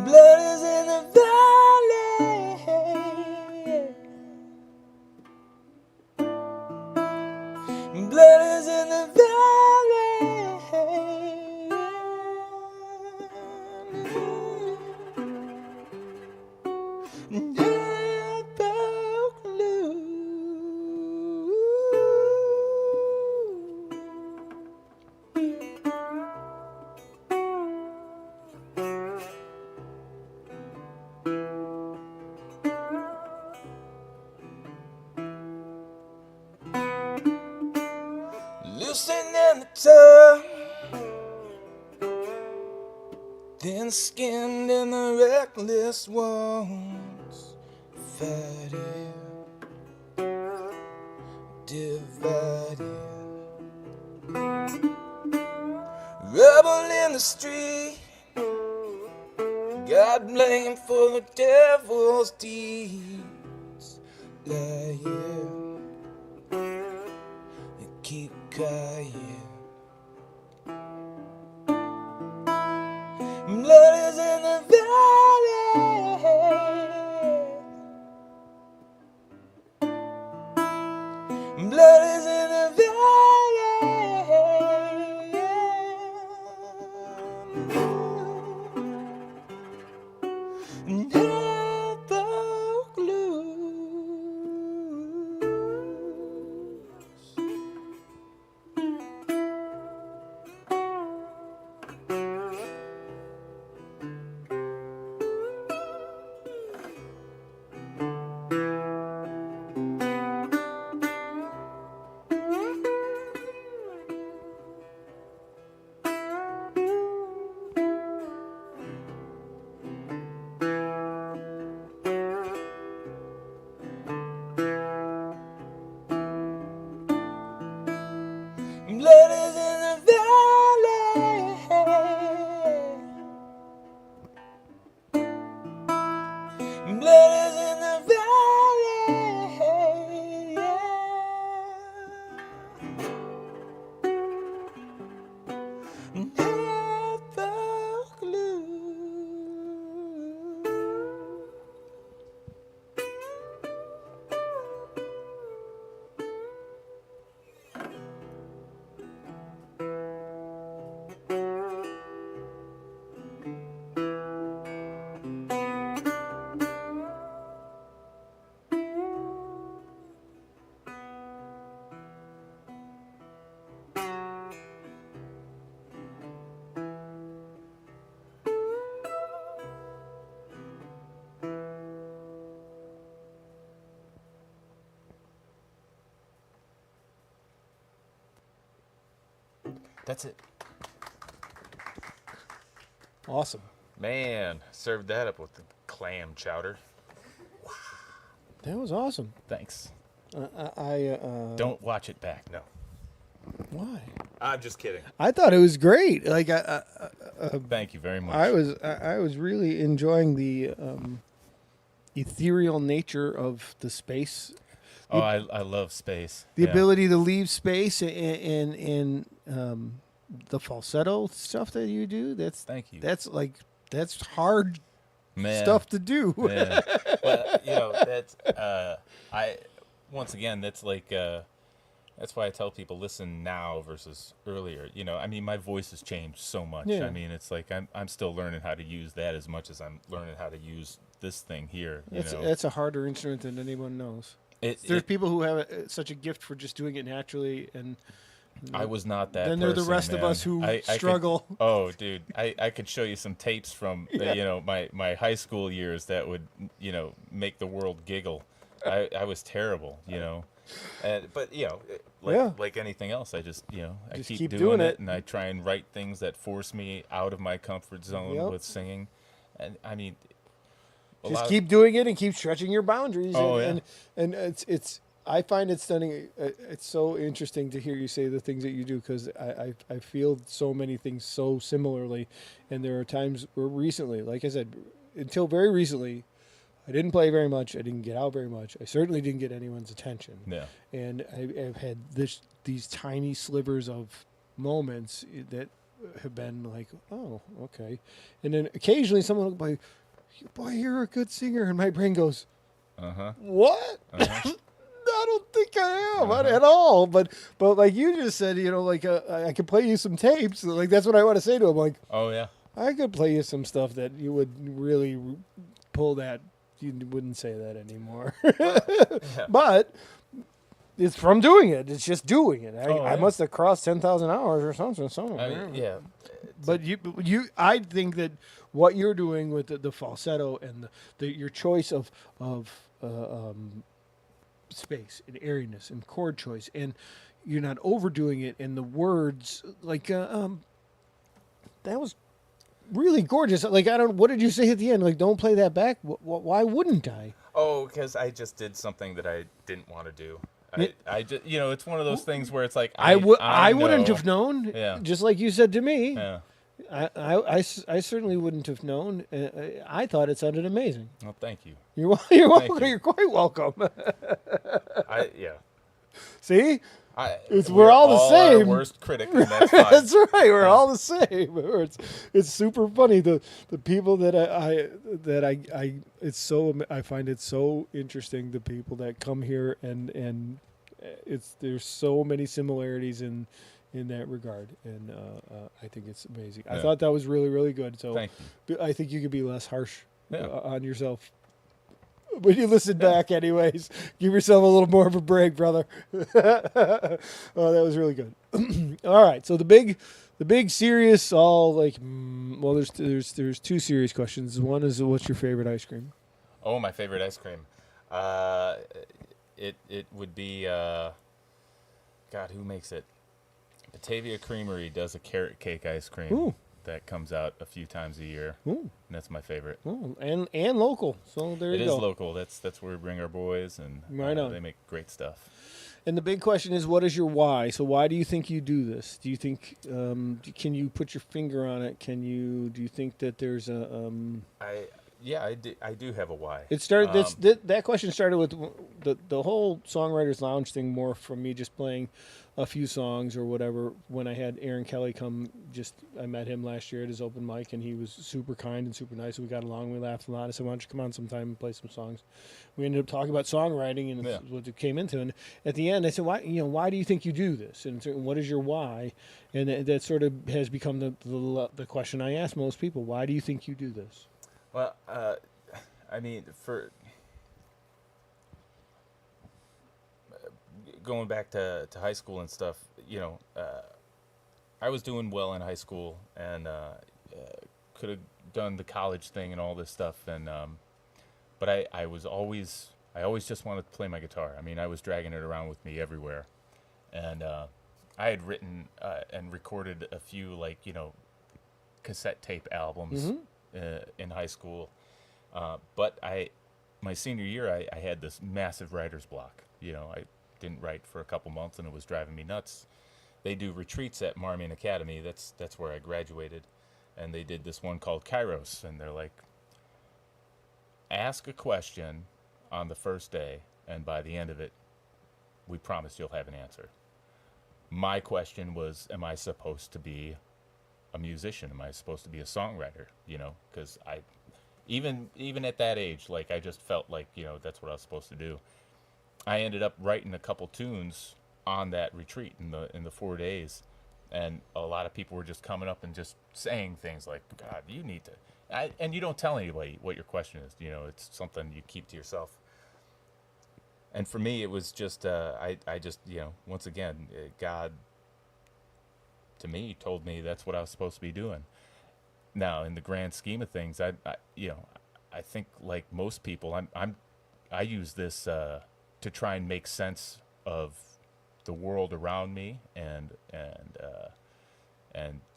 Blood is in the valley, blood is in the valley. I broke loose. Loosening the tongue, thin skinned in the reckless ones, fighting, dividing, rubble in the street, God blame for the devil's deeds, lying, they keep crying. Blood is in the valley. Blood is in the valley. And I broke loose. That's it. Awesome. Man, served that up with the clam chowder. That was awesome. Thanks. Don't Don't watch it back. No. Why? I'm just kidding. I thought it was great. Like Thank you very much. I was really enjoying the ethereal nature of the space. Oh, I love space. The ability to leave space and the falsetto stuff that you do. Thank you. That's hard Man. stuff to do. Yeah. Well, you know, that's once again, that's like that's why I tell people listen now versus earlier. You know, I mean, my voice has changed so much. Yeah. I mean, it's like I'm still learning how to use that as much as I'm learning how to use this thing here. That's a harder instrument than anyone knows. There's people who have such a gift for just doing it naturally, and I was not that. then there are the rest of us who struggle. Oh, dude, I could show you some tapes from my high school years that would make the world giggle. I was terrible, but like anything else, I just I Just keep keep doing doing it, it. and I try and write things that force me out of my comfort zone Yep. with singing, and I mean, Just keep doing it and keep stretching your boundaries. Oh, and it's I find it stunning. It's so interesting to hear you say the things that you do, because I feel so many things so similarly, and there are times where recently, like I said, until very recently, I didn't play very much. I didn't get out very much. I certainly didn't get anyone's attention. Yeah. And I've had these tiny slivers of moments that have been like, oh, okay. And then occasionally someone will be, boy, you're a good singer. And my brain goes, what? I don't think I am at all. But like you just said, I could play you some tapes. Like, that's what I want to say to him. Like, Oh yeah. I could play you some stuff that you would really pull that. You wouldn't say that anymore. But it's from doing it. It's just doing it. I must have crossed 10,000 hours or something. I mean, yeah. But I think that what you're doing with the falsetto and your choice of space and airiness and chord choice, and you're not overdoing it, and the words, like that was really gorgeous. Like, what did you say at the end? Like, don't play that back. Why wouldn't I? Oh, because I just did something that I didn't want to do. I just, it's one of those things where it's like I wouldn't know. have known. Yeah. Just like you said to me. Yeah. I certainly wouldn't have known. I thought it sounded amazing. Well, thank you. You're welcome. you. You're quite welcome. Yeah. See? We're We're all the same. Our worst critic, and that's fine. That's right. We're all the same. It's super funny. The people that I find it so interesting. The people that come here and there's so many similarities in that regard, and I think it's amazing. I thought that was really, really good. So Thank I think you could be less harsh Yeah. on yourself when you listen back. Anyways, give yourself a little more of a break, brother. Oh, that was really good. All right, so the big serious, there's two serious questions. One is, what's your favorite ice cream? Oh, my favorite ice cream. It would be God, who makes it? Batavia Creamery does a carrot cake ice cream. Ooh. That comes out a few times a year. Ooh. And that's my favorite. Oh, and local. So there you go. It is local. That's where we bring our boys, and Right on. they make great stuff. And the big question is, what is your why? So why do you think you do this? Do you think can you put your finger on it? Do you think that there's a I do have a why. It started. That question started with the whole Songwriters Lounge thing, more from me just playing a few songs or whatever. When I had Aaron Kelly come, I met him last year at his open mic, and he was super kind and super nice. We got along. We laughed a lot. I said, "Why don't you come on sometime and play some songs?" We ended up talking about songwriting, and that's what it came into. And at the end, I said, "Why do you think you do this? And what is your why?" And that sort of has become the question I ask most people: why do you think you do this? Well, I mean, for going back to high school and stuff, I was doing well in high school, and could have done the college thing and all this stuff, and but I always just wanted to play my guitar. I mean, I was dragging it around with me everywhere, and I had written and recorded a few cassette tape albums in high school, but my senior year I had this massive writer's block. I didn't write for a couple months and it was driving me nuts. They do retreats at Marmion Academy. That's where I graduated, and they did this one called Kairos, and they're like, ask a question on the first day, and by the end of it, we promise you'll have an answer. My question was, am I supposed to be a musician? Am I supposed to be a songwriter? Because I, even at that age, I just felt like, that's what I was supposed to do. I ended up writing a couple tunes on that retreat in the 4 days, and a lot of people were just coming up and just saying things like, God, you need to, and you don't tell anybody what your question is. It's something you keep to yourself. And for me, it was just, I just, once again, God, to me, told me that's what I was supposed to be doing. Now, in the grand scheme of things, I think like most people, I use this to try and make sense of the world around me and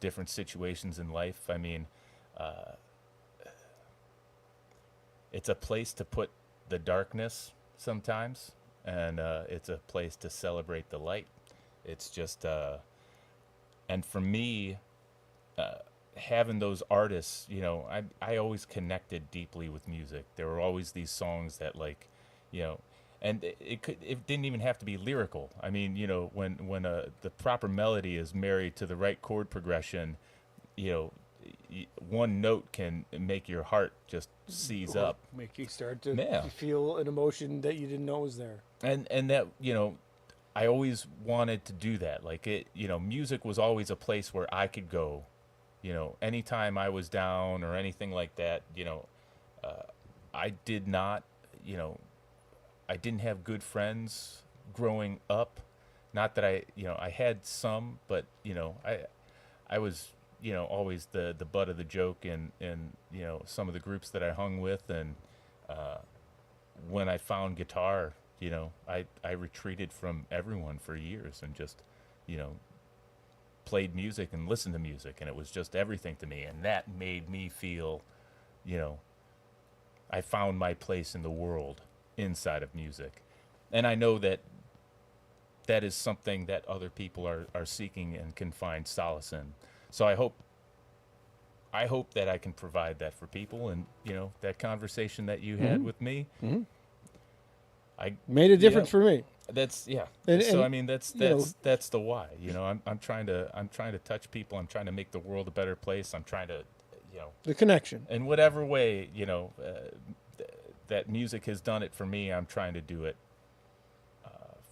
different situations in life. I mean, it's a place to put the darkness sometimes, and it's a place to celebrate the light. It's just, and for me, having those artists, I always connected deeply with music. There were always these songs that and it didn't even have to be lyrical. I mean, when the proper melody is married to the right chord progression, one note can make your heart just seize up. Make you start to feel an emotion that you didn't know was there. And that, I always wanted to do that. Music was always a place where I could go, anytime I was down or anything like that. I did not, I didn't have good friends growing up. Not that I had some, but, I was, always the butt of the joke in some of the groups that I hung with. And when I found guitar, I retreated from everyone for years and just, played music and listened to music. And it was just everything to me. And that made me feel, I found my place in the world inside of music. And I know that is something that other people are seeking and can find solace in. So I hope that I can provide that for people. And that conversation that you had with me, I made a difference for me. That's And so I mean that's the why. I'm trying to touch people. I'm trying to make the world a better place. I'm trying to the connection in whatever way that music has done it for me. I'm trying to do it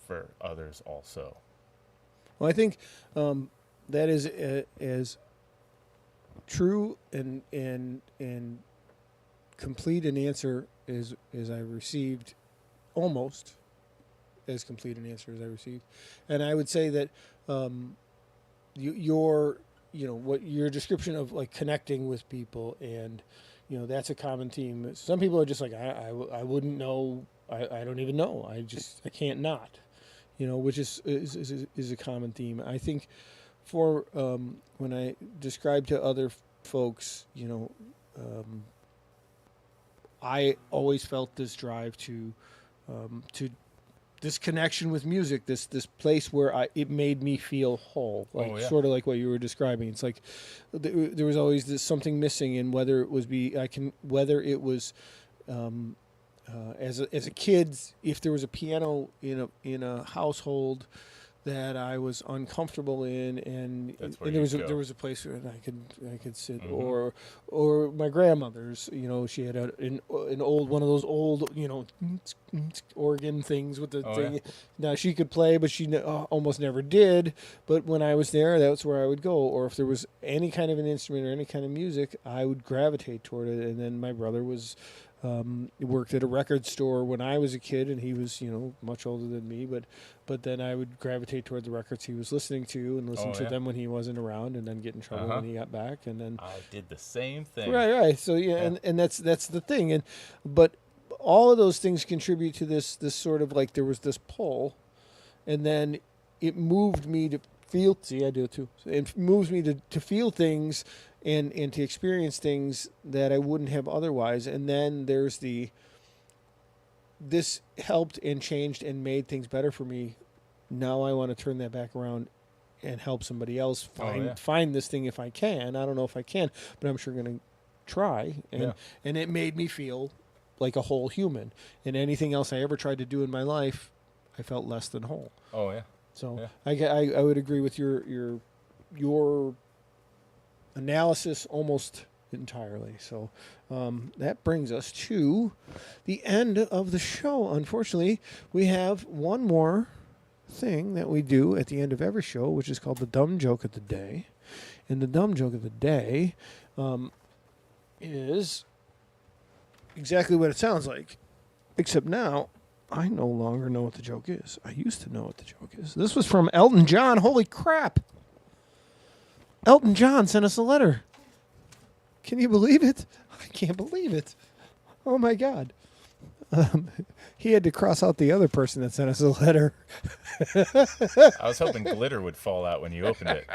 for others also. Well, I think that is as true and complete an answer as I received, almost as complete an answer as I received. And I would say that your description of connecting with people, and that's a common theme. Some people are just like, I wouldn't know. I don't even know. I can't not. Which is a common theme. I think for when I describe to other folks, I always felt this drive to this connection with music, this place where it made me feel whole, sort of like what you were describing. It's like there was always this something missing, and whether it was as a kid, if there was a piano in a household that I was uncomfortable in, and there was a place where I could sit, or my grandmother's, she had an old one of those old organ things with the thing. Yeah. Now she could play, but she almost never did. But when I was there, that's where I would go. Or if there was any kind of an instrument or any kind of music, I would gravitate toward it. And then my brother worked at a record store when I was a kid, and he was much older than me, but then I would gravitate toward the records he was listening to and listen to them when he wasn't around, and then get in trouble when he got back. And then I did the same thing. Right. So and that's the thing. But all of those things contribute to this sort of there was this pull, and then it moved me feel. See, I do it too. It moves me to feel things and to experience things that I wouldn't have otherwise. And then there's this helped and changed and made things better for me. Now I want to turn that back around and help somebody else find this thing if I can. I don't know if I can, but I'm sure going to try. And it made me feel like a whole human. And anything else I ever tried to do in my life, I felt less than whole. Oh yeah. So I would agree with your analysis almost entirely. So that brings us to the end of the show. Unfortunately, we have one more thing that we do at the end of every show, which is called the dumb joke of the day. And the dumb joke of the day is exactly what it sounds like, except now I no longer know what the joke is. I used to know what the joke is. This was from Elton John. Holy crap. Elton John sent us a letter. Can you believe it? I can't believe it. Oh, my God. He had to cross out the other person that sent us a letter. I was hoping glitter would fall out when you opened it.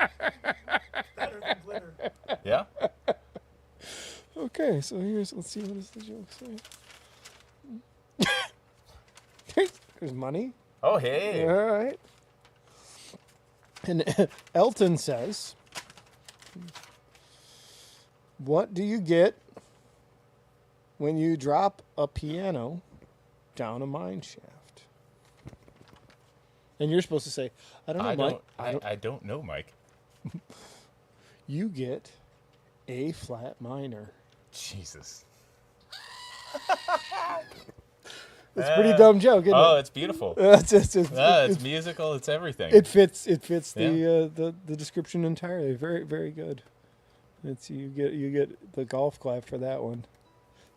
Better than glitter. Yeah? Okay, so let's see, what does the joke say? There's money. Oh, hey. All right. And Elton says, what do you get when you drop a piano down a mine shaft? And you're supposed to say, I don't know, Mike. I don't know, Mike. You get A flat minor. Jesus. It's a pretty dumb joke, isn't it? Oh, it's beautiful. It's musical. It's everything. It fits the description entirely. Very, very good. You get the golf clap for that one.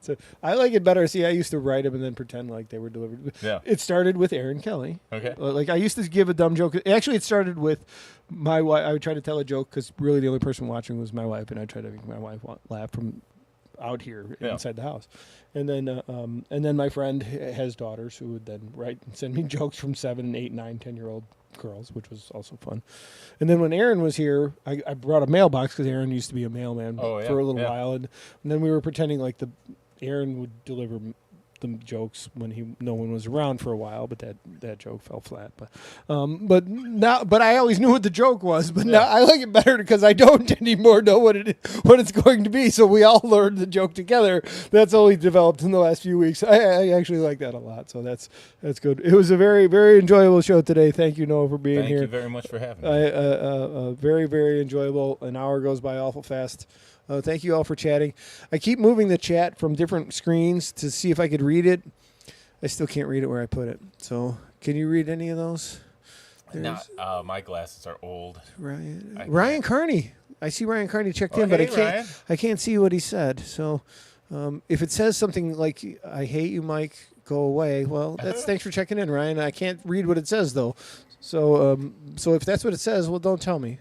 So I like it better. See, I used to write them and then pretend like they were delivered. Yeah. It started with Aaron Kelly. Okay. Like I used to give a dumb joke. Actually, it started with my wife. I would try to tell a joke because really the only person watching was my wife, and I try to make my wife laugh from out here inside the house. And then my friend has daughters who would then write and send me jokes from 7, 8, 9, 10-year-old girls, which was also fun. And then when Aaron was here, I brought a mailbox because Aaron used to be a mailman for a little while, and then we were pretending like Aaron would deliver the jokes when no one was around for a while, but that joke fell flat. But I always knew what the joke was. But now I like it better because I don't anymore know what it's going to be. So we all learned the joke together. That's only developed in the last few weeks. I actually like that a lot. So that's good. It was a very, very enjoyable show today. Thank you, Noah, for being here. Thank you very much for having me. Very, very enjoyable. An hour goes by awful fast. Thank you all for chatting. I keep moving the chat from different screens to see if I could read it. I still can't read it where I put it. So can you read any of those? My glasses are old. Ryan Carney. I see Ryan Carney checked in, but I can't see what he said. So if it says something like "I hate you, Mike, go away," well, thanks for checking in, Ryan. I can't read what it says though. So if that's what it says, well, don't tell me.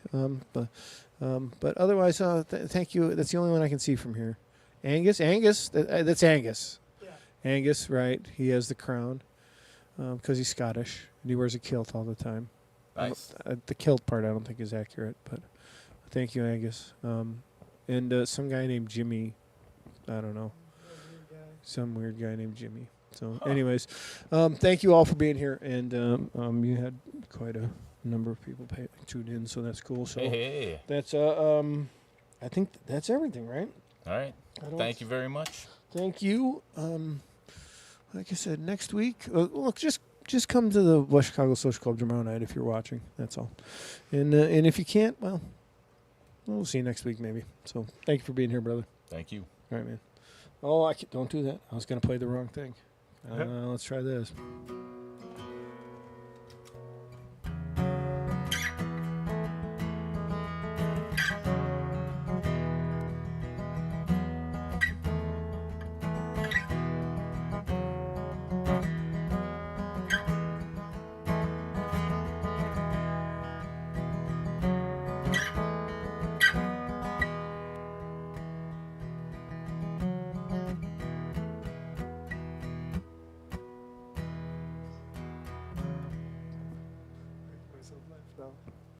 But otherwise, thank you. That's the only one I can see from here. Angus, that's Angus. Yeah. Angus, right? He has the crown because he's Scottish and he wears a kilt all the time. Nice. The kilt part I don't think is accurate, but thank you, Angus. And some guy named Jimmy, I don't know, some weird guy named Jimmy. So, anyways, thank you all for being here, and you had quite a number of people tuned in, so that's cool. So that's I think that's everything, right? All right. Thank you very much. Thank you. Like I said, next week, look, just come to the West Chicago Social Club tomorrow night if you're watching. That's all. And if you can't, well, we'll see you next week maybe. So thank you for being here, brother. Thank you. All right, man. Oh, don't do that. I was going to play the wrong thing. Let's try this. Myself left now.